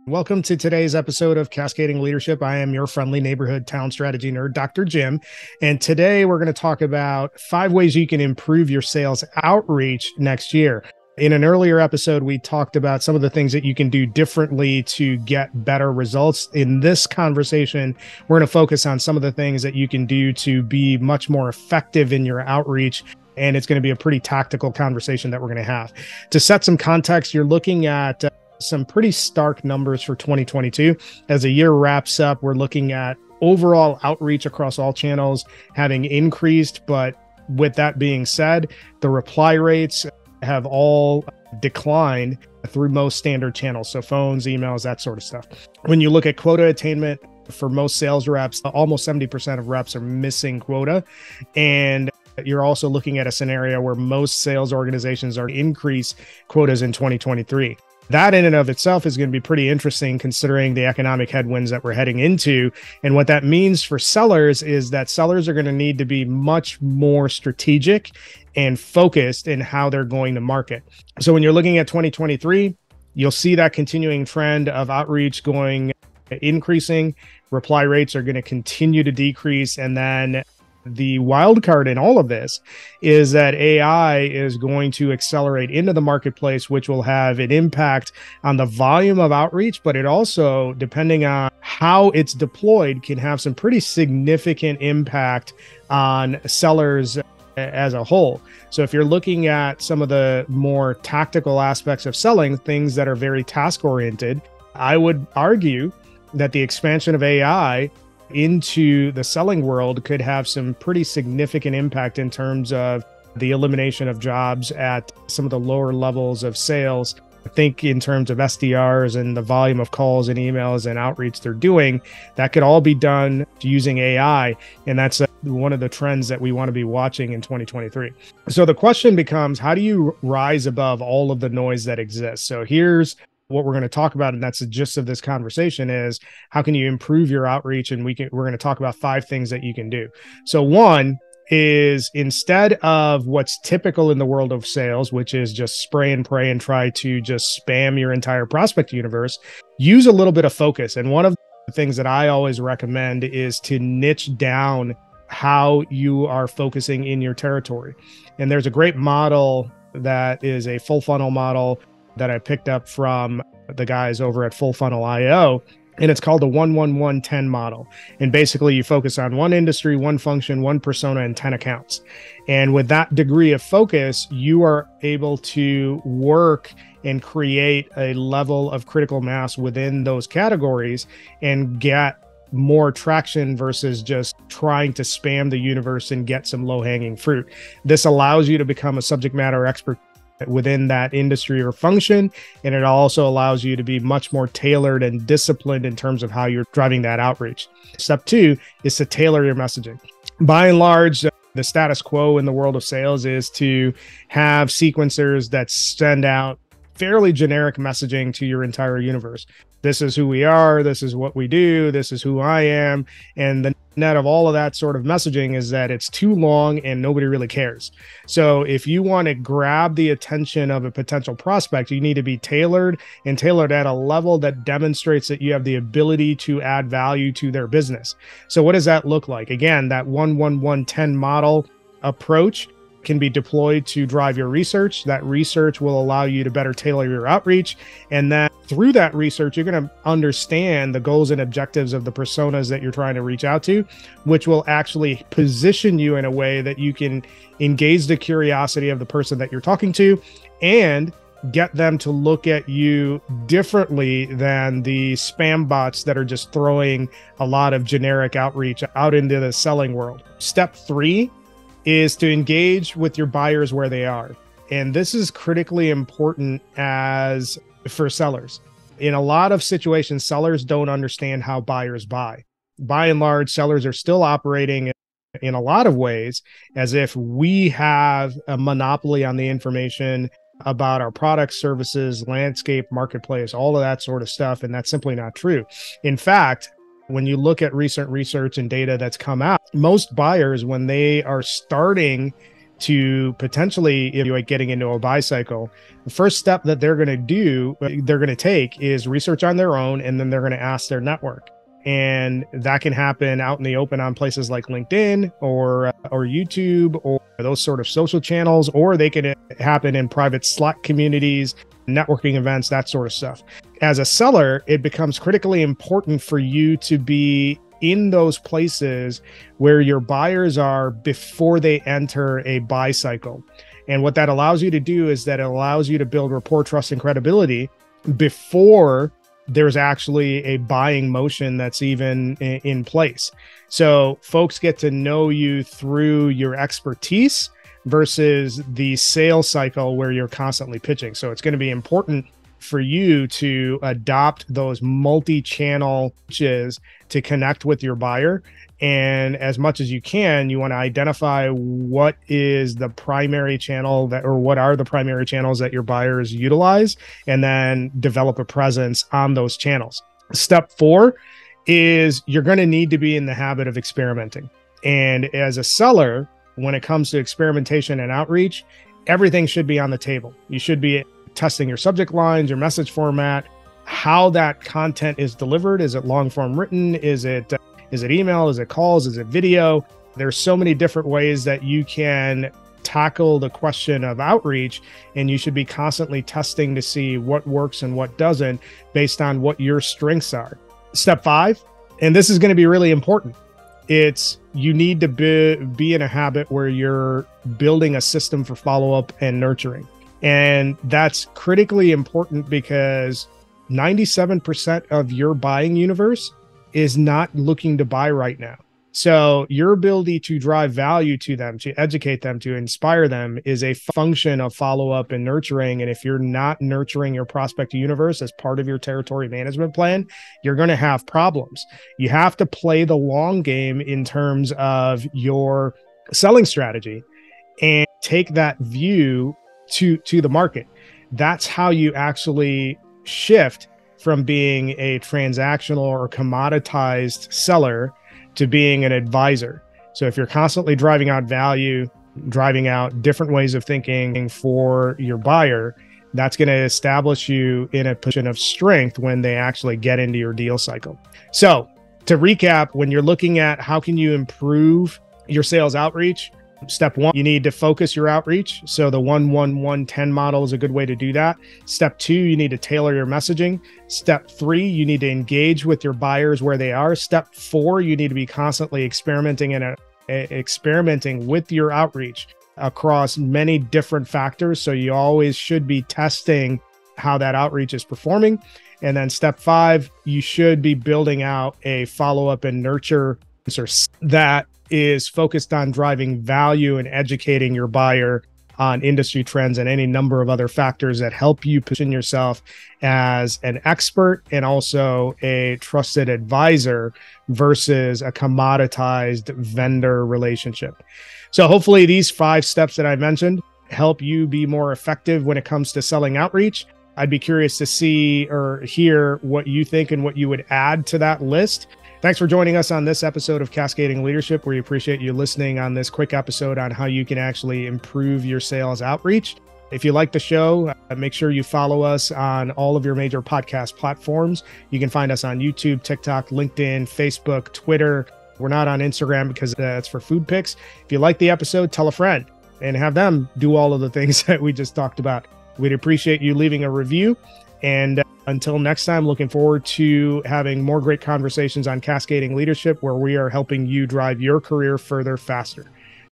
Welcome to today's episode of Cascading Leadership. I am your friendly neighborhood town strategy nerd, Dr. Jim. And today we're going to talk about 5 ways you can improve your sales outreach next year. In an earlier episode, we talked about some of the things that you can do differently to get better results. In this conversation, we're going to focus on some of the things that you can do to be much more effective in your outreach. And it's going to be a pretty tactical conversation that we're going to have. To set some context, you're looking at some pretty stark numbers for 2022. As the year wraps up, we're looking at overall outreach across all channels having increased. But with that being said, the reply rates have all declined through most standard channels. So phones, emails, that sort of stuff. When you look at quota attainment for most sales reps, almost 70% of reps are missing quota. And you're also looking at a scenario where most sales organizations are increase quotas in 2023. That in and of itself is going to be pretty interesting considering the economic headwinds that we're heading into. And what that means for sellers is that sellers are going to need to be much more strategic and focused in how they're going to market. So when you're looking at 2023, you'll see that continuing trend of outreach increasing. Reply rates are going to continue to decrease. And then the wild card in all of this is that AI is going to accelerate into the marketplace, which will have an impact on the volume of outreach, but it also, depending on how it's deployed, can have some pretty significant impact on sellers as a whole. So if you're looking at some of the more tactical aspects of selling, things that are very task-oriented, I would argue that the expansion of AI into the selling world could have some pretty significant impact in terms of the elimination of jobs at some of the lower levels of sales. I think in terms of SDRs and the volume of calls and emails and outreach they're doing, that could all be done using AI. And that's one of the trends that we want to be watching in 2023. So the question becomes, how do you rise above all of the noise that exists? So here's what we're going to talk about, and that's the gist of this conversation, is how can you improve your outreach? And we're going to talk about 5 things that you can do. So one is, instead of what's typical in the world of sales, which is just spray and pray and try to just spam your entire prospect universe, use a little bit of focus. And one of the things that I always recommend is to niche down how you are focusing in your territory. And there's a great model that is a full funnel model that I picked up from the guys over at Full Funnel IO. And it's called the 1-1-1-10 model. And basically you focus on one industry, one function, one persona, and 10 accounts. And with that degree of focus, you are able to work and create a level of critical mass within those categories and get more traction versus just trying to spam the universe and get some low-hanging fruit. This allows you to become a subject matter expert within that industry or function. And it also allows you to be much more tailored and disciplined in terms of how you're driving that outreach. Step 2 is to tailor your messaging. By and large, the status quo in the world of sales is to have sequencers that send out fairly generic messaging to your entire universe. This is who we are. This is what we do. This is who I am. And the net of all of that sort of messaging is that it's too long and nobody really cares. So if you want to grab the attention of a potential prospect, you need to be tailored at a level that demonstrates that you have the ability to add value to their business. So what does that look like? Again, that 1-1-1-10 model approach can be deployed to drive your research. That research will allow you to better tailor your outreach. And then through that research, you're going to understand the goals and objectives of the personas that you're trying to reach out to, which will actually position you in a way that you can engage the curiosity of the person that you're talking to and get them to look at you differently than the spam bots that are just throwing a lot of generic outreach out into the selling world. Step 3 is to engage with your buyers where they are. And this is critically important for sellers. In a lot of situations, sellers don't understand how buyers buy. By and large, sellers are still operating in a lot of ways as if we have a monopoly on the information about our products, services, landscape, marketplace, all of that sort of stuff. And that's simply not true. In fact, when you look at recent research and data that's come out, most buyers, when they are starting to potentially evaluate getting into a buy cycle, the first step that they're going to take is research on their own, and then they're going to ask their network. And that can happen out in the open on places like LinkedIn or YouTube or those sort of social channels, or they can happen in private Slack communities, networking events, that sort of stuff. As a seller, it becomes critically important for you to be in those places where your buyers are before they enter a buy cycle. And what that allows you to do is that it allows you to build rapport, trust, and credibility before there's actually a buying motion that's even in place. So folks get to know you through your expertise versus the sales cycle where you're constantly pitching. So it's going to be important for you to adopt those multi-channel pitches to connect with your buyer. And as much as you can, you want to identify what is the primary channel or what are the primary channels that your buyers utilize, and then develop a presence on those channels. Step 4 is you're going to need to be in the habit of experimenting. And as a seller, when it comes to experimentation and outreach, everything should be on the table. You should be testing your subject lines, your message format, how that content is delivered. Is it long form written? Is it email? Is it calls? Is it video? There's so many different ways that you can tackle the question of outreach, and you should be constantly testing to see what works and what doesn't based on what your strengths are. Step 5, and this is going to be really important. It's you need to be in a habit where you're building a system for follow-up and nurturing. And that's critically important because 97% of your buying universe is not looking to buy right now. So your ability to drive value to them, to educate them, to inspire them is a function of follow-up and nurturing. And if you're not nurturing your prospect universe as part of your territory management plan, you're going to have problems. You have to play the long game in terms of your selling strategy and take that view to the market. That's how you actually shift from being a transactional or commoditized seller to being an advisor. So if you're constantly driving out value, driving out different ways of thinking for your buyer, that's going to establish you in a position of strength when they actually get into your deal cycle. So to recap, when you're looking at how can you improve your sales outreach, step 1, you need to focus your outreach. So the 1-1-1-10 model is a good way to do that. Step 2, you need to tailor your messaging. Step 3, you need to engage with your buyers where they are. Step 4, you need to be constantly experimenting with your outreach across many different factors. So you always should be testing how that outreach is performing. And then step 5, you should be building out a follow-up and nurture that is focused on driving value and educating your buyer on industry trends and any number of other factors that help you position yourself as an expert and also a trusted advisor versus a commoditized vendor relationship. So hopefully these 5 steps that I mentioned help you be more effective when it comes to selling outreach. I'd be curious to see or hear what you think and what you would add to that list. Thanks for joining us on this episode of Cascading Leadership. We appreciate you listening on this quick episode on how you can actually improve your sales outreach. If you like the show, make sure you follow us on all of your major podcast platforms. You can find us on YouTube, TikTok, LinkedIn, Facebook, Twitter. We're not on Instagram because that's for food pics. If you like the episode, tell a friend and have them do all of the things that we just talked about. We'd appreciate you leaving a review. And until next time, looking forward to having more great conversations on Cascading Leadership, where we are helping you drive your career further faster.